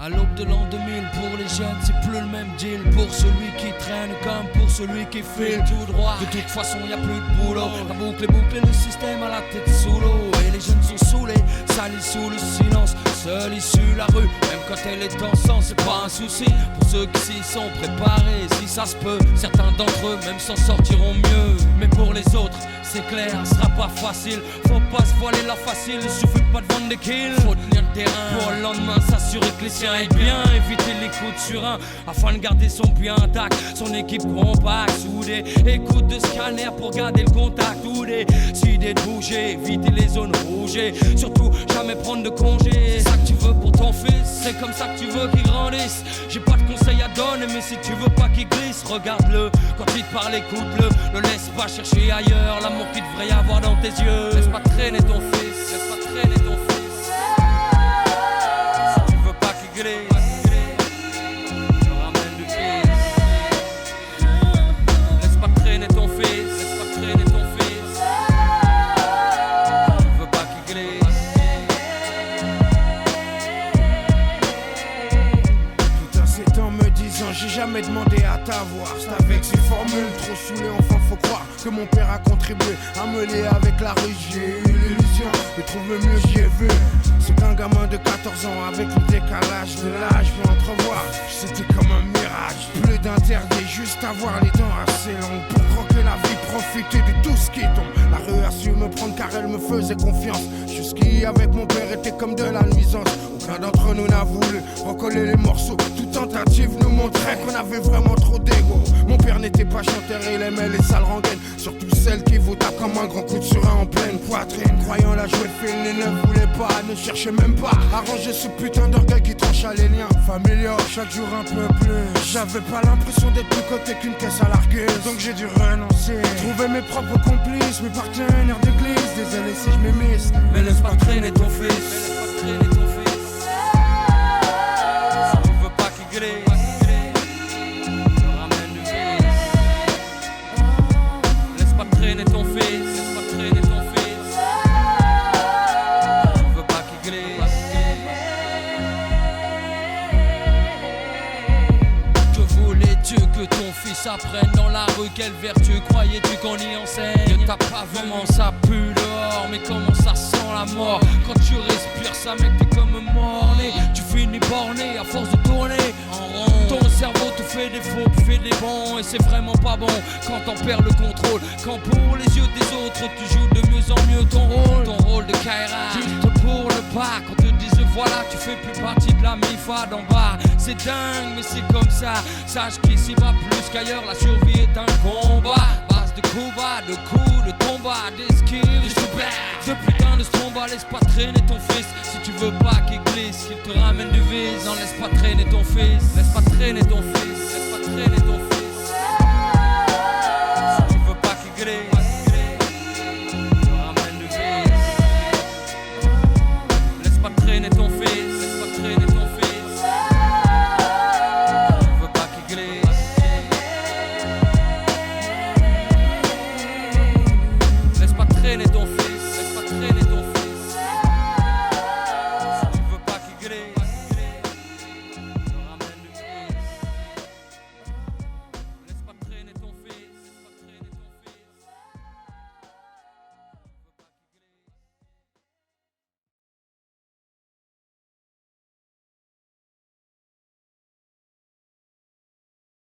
À l'aube de l'an 2000, pour les jeunes, c'est plus le même deal. Pour celui qui traîne comme pour celui qui file tout droit. De toute façon, y a plus de boulot. La boucle est bouclée, le système à la tête sous l'eau. Et les jeunes sont saoulés, salis sous le silence. Seule issue la rue, même quand elle est en sang, c'est pas un souci. Pour ceux qui s'y sont préparés, si ça se peut, certains d'entre eux même s'en sortiront mieux. Mais pour les autres, c'est clair, ce sera pas facile. Faut pas se voiler la facile, il suffit pas de vendre des kills. Faut tenir le terrain pour le lendemain s'assurer que les siens aillent bien. Éviter les coups de surin afin de garder son puits intact. Son équipe compacte, soudée. Écoute de scanner pour garder le contact. Ou décider de bouger, éviter les zones rouges. Surtout jamais prendre de congé. C'est ça que tu veux pour ton fils, c'est comme ça que tu veux qu'il grandisse. J'ai pas de conseils à donner, mais si tu veux pas qu'il glisse, regarde-le. Quand il te parle, écoute-le. Ne laisse pas chercher ailleurs l'amour qu'il devrait y avoir dans tes yeux. Laisse pas traîner ton fils, laisse pas traîner ton fils. Si tu veux pas qu'il glisse, ramène du fils. Laisse pas traîner ton fils, laisse pas traîner ton fils. Si tu veux pas qu'il glisse. Tout un 7 ans me disant j'ai jamais demandé à t'avoir. C'est avec ces formules trop saoulées, enfin faut croire que mon père a contribué à me lier avec la rue. J'ai eu l'illusion de trouver mieux, j'y ai vu. C'est qu'un gamin de 14 ans avec le décalage de l'âge peut entrevoir. C'était comme un mirage, plus d'interdit, juste avoir les dents assez longues pour croquer la vie, profiter de tout ce qui tombe. La rue a su me prendre car elle me faisait confiance. Jusqu'y avec mon père était comme de la nuisance. Aucun d'entre nous n'a voulu recoller les morceaux. Toute tentative nous montrait qu'on avait vraiment trop d'ego. Mon père n'était pas chanteur, il aimait les sales rengaines. Surtout celles qui vous tapent comme un grand coup de surin en pleine poitrine. Croyant la jouer fine, il ne voulait pas, ne cherchait même pas à ranger ce putain d'orgueil qui trancha les liens familiaux. Chaque jour un peu plus, j'avais pas l'impression d'être plus côté qu'une caisse à larguer. Donc j'ai dû renoncer, trouver mes propres complices, mes partenaires d'église. Désolé si je m'émisse, mais laisse pas traîner ton fils, laisse pas traîner ton fils. Si tu veux pas qu'il glisse, ramène du fils. Laisse pas traîner ton fils, laisse pas traîner ton fils. Si tu veux pas qu'il glisse. Que voulais-tu que ton fils apprenne dans la rue? Quelle vertu croyais-tu qu'on y enseigne? T'as pas vraiment ça pue dehors, mais comment ça sent la mort? Quand tu respires ça mec t'es comme mort-né. Tu finis borné à force de tourner en rond. Ton cerveau te fait des faux puis fait des bons. Et c'est vraiment pas bon quand t'en perds le contrôle. Quand pour les yeux des autres tu joues de mieux en mieux ton rôle de Kaira. Tu te pour le pas quand te disent voilà tu fais plus partie de la MIFA d'en bas. C'est dingue mais c'est comme ça. Sache qu'ici va plus qu'ailleurs, la survie est un combat. Base de coups bas, de coups, de combats, d'esquives, de putain de stromba. Laisse pas traîner ton fils si tu veux pas qu'il glisse, qu'il te ramène du vice. Non laisse pas traîner ton fils, laisse pas traîner ton fils, laisse pas traîner ton fils.